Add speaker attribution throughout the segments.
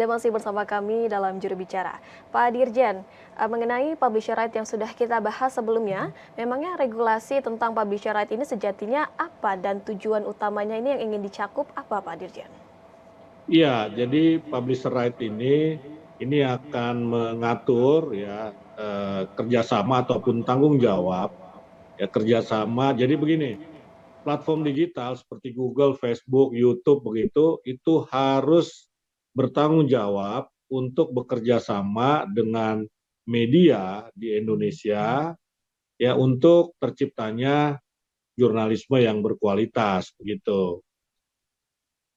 Speaker 1: Anda masih bersama kami dalam Juru Bicara. Pak Dirjen, mengenai publisher right yang sudah kita bahas sebelumnya, memangnya regulasi tentang publisher right ini sejatinya apa dan tujuan utamanya ini yang ingin dicakup apa, Pak Dirjen?
Speaker 2: Iya, jadi publisher right ini akan mengatur ya kerjasama ataupun tanggung jawab ya kerjasama. Jadi begini, platform digital seperti Google, Facebook, YouTube begitu itu harus bertanggung jawab untuk bekerja sama dengan media di Indonesia ya untuk terciptanya jurnalisme yang berkualitas begitu.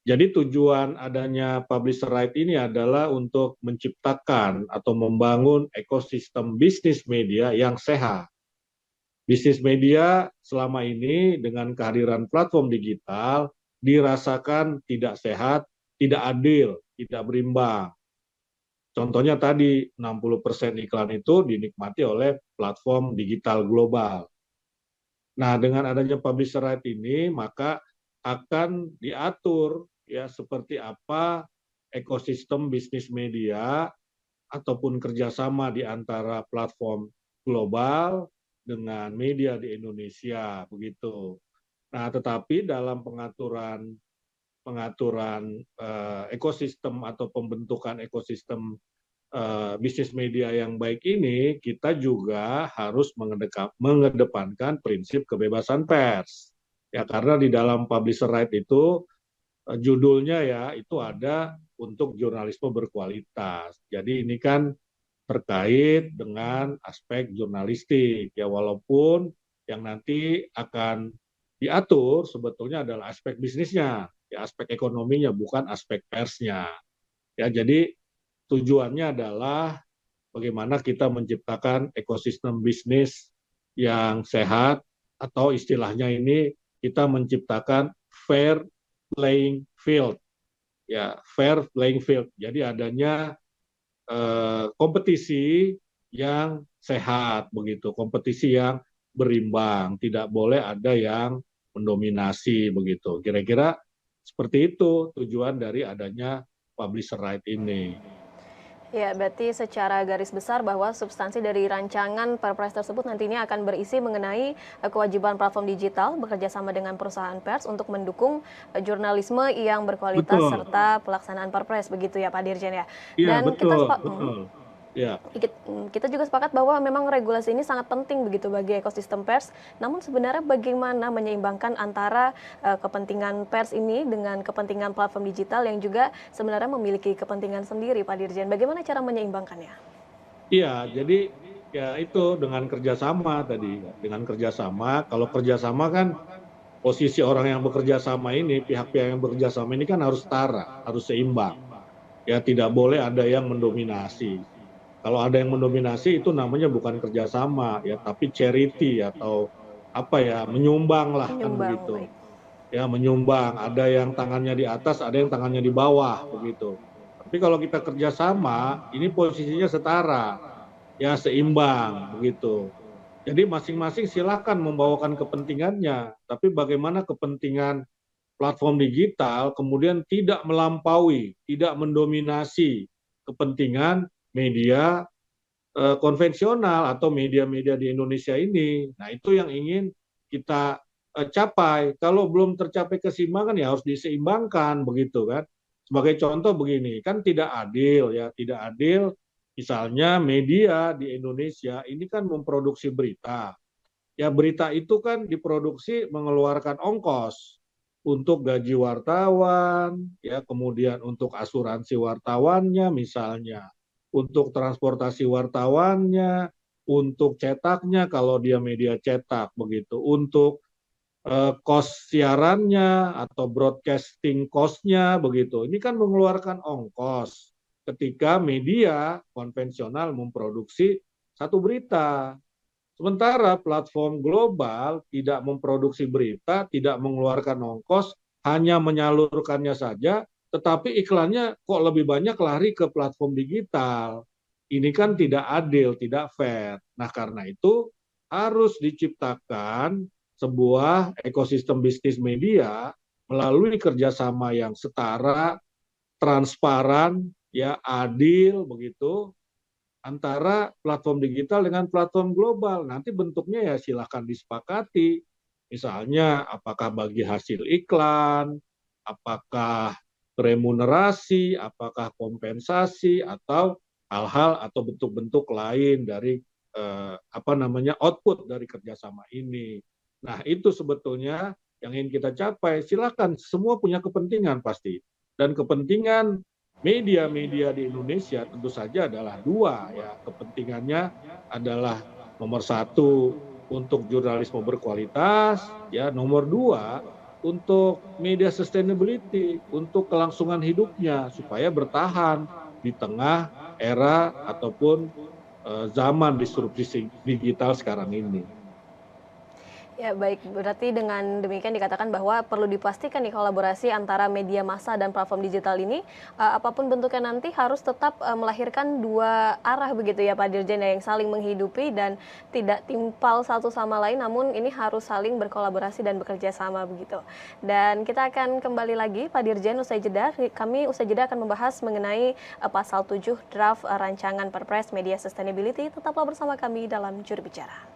Speaker 2: Jadi tujuan adanya publisher right ini adalah untuk menciptakan atau membangun ekosistem bisnis media yang sehat. Bisnis media selama ini dengan kehadiran platform digital dirasakan tidak sehat, tidak adil, tidak berimbang. Contohnya tadi 60% iklan itu dinikmati oleh platform digital global. Nah, dengan adanya publisher right ini maka akan diatur ya seperti apa ekosistem bisnis media ataupun kerjasama di antara platform global dengan media di Indonesia begitu. Nah, tetapi dalam pengaturan ekosistem atau pembentukan ekosistem bisnis media yang baik ini, kita juga harus mengedepankan prinsip kebebasan pers. Ya, karena di dalam publisher right itu judulnya ya itu ada untuk jurnalisme berkualitas. Jadi ini kan terkait dengan aspek jurnalistik ya walaupun yang nanti akan diatur sebetulnya adalah aspek bisnisnya, ya aspek ekonominya bukan aspek persnya. Ya jadi tujuannya adalah bagaimana kita menciptakan ekosistem bisnis yang sehat atau istilahnya ini kita menciptakan fair playing field. Ya, fair playing field. Jadi adanya kompetisi yang sehat begitu, kompetisi yang berimbang, tidak boleh ada yang mendominasi begitu. Kira-kira seperti itu tujuan dari adanya publisher right ini.
Speaker 1: Ya, berarti secara garis besar bahwa substansi dari rancangan Perpres tersebut nantinya akan berisi mengenai kewajiban platform digital bekerja sama dengan perusahaan pers untuk mendukung jurnalisme yang berkualitas
Speaker 2: Betul.
Speaker 1: serta pelaksanaan Perpres begitu ya Pak Dirjen ya.
Speaker 2: Iya,
Speaker 1: Dan kita
Speaker 2: betul, betul. Ya.
Speaker 1: kita juga sepakat bahwa memang regulasi ini sangat penting begitu bagi ekosistem pers. Namun sebenarnya bagaimana menyeimbangkan antara kepentingan pers ini dengan kepentingan platform digital yang juga sebenarnya memiliki kepentingan sendiri, Pak Dirjen. Bagaimana cara menyeimbangkannya?
Speaker 2: Iya, jadi ya itu dengan kerjasama tadi, dengan kerjasama. Kalau kerjasama kan posisi orang yang bekerja sama ini, pihak-pihak yang bekerja sama ini kan harus setara, harus seimbang. Ya tidak boleh ada yang mendominasi. Kalau ada yang mendominasi itu namanya bukan kerjasama ya, tapi charity atau apa ya, menyumbang lah kan
Speaker 1: Menyumbang,
Speaker 2: begitu.
Speaker 1: baik.
Speaker 2: Ya menyumbang, ada yang tangannya di atas, ada yang tangannya di bawah begitu. Tapi kalau kita kerjasama, ini posisinya setara, ya seimbang begitu. Jadi masing-masing silakan membawakan kepentingannya, tapi bagaimana kepentingan platform digital kemudian tidak melampaui, tidak mendominasi kepentingan media konvensional atau media-media di Indonesia ini. Nah, itu yang ingin kita capai. Kalau belum tercapai keseimbangan ya harus diseimbangkan begitu kan. Sebagai contoh begini, kan tidak adil ya, tidak adil misalnya media di Indonesia ini kan memproduksi berita. Ya berita itu kan diproduksi mengeluarkan ongkos untuk gaji wartawan, ya kemudian untuk asuransi wartawannya misalnya, untuk transportasi wartawannya, untuk cetaknya kalau dia media cetak begitu, untuk cost siarannya atau broadcasting cost-nya begitu. Ini kan mengeluarkan ongkos ketika media konvensional memproduksi satu berita. Sementara platform global tidak memproduksi berita, tidak mengeluarkan ongkos, hanya menyalurkannya saja, tetapi iklannya kok lebih banyak lari ke platform digital. Ini kan tidak adil, tidak fair. Nah, karena itu harus diciptakan sebuah ekosistem bisnis media melalui kerjasama yang setara, transparan, ya adil begitu antara platform digital dengan platform global. Nanti bentuknya ya silahkan disepakati. Misalnya apakah bagi hasil iklan, apakah remunerasi, apakah kompensasi, atau hal-hal atau bentuk-bentuk lain dari output dari kerjasama ini. Nah itu sebetulnya yang ingin kita capai. Silakan, semua punya kepentingan pasti. Dan kepentingan media-media di Indonesia tentu saja adalah dua ya, kepentingannya adalah nomor satu untuk jurnalisme berkualitas, ya nomor dua untuk media sustainability, untuk kelangsungan hidupnya supaya bertahan di tengah era ataupun zaman disrupsi digital sekarang ini.
Speaker 1: Ya baik, berarti dengan demikian dikatakan bahwa perlu dipastikan nih kolaborasi antara media massa dan platform digital ini, apapun bentuknya nanti harus tetap melahirkan dua arah begitu ya Pak Dirjen ya, yang saling menghidupi dan tidak timpal satu sama lain, namun ini harus saling berkolaborasi dan bekerja sama begitu. Dan kita akan kembali lagi Pak Dirjen usai jeda, kami usai jeda akan membahas mengenai pasal 7 draft rancangan Perpres Media Sustainability. Tetaplah bersama kami dalam Juru Bicara.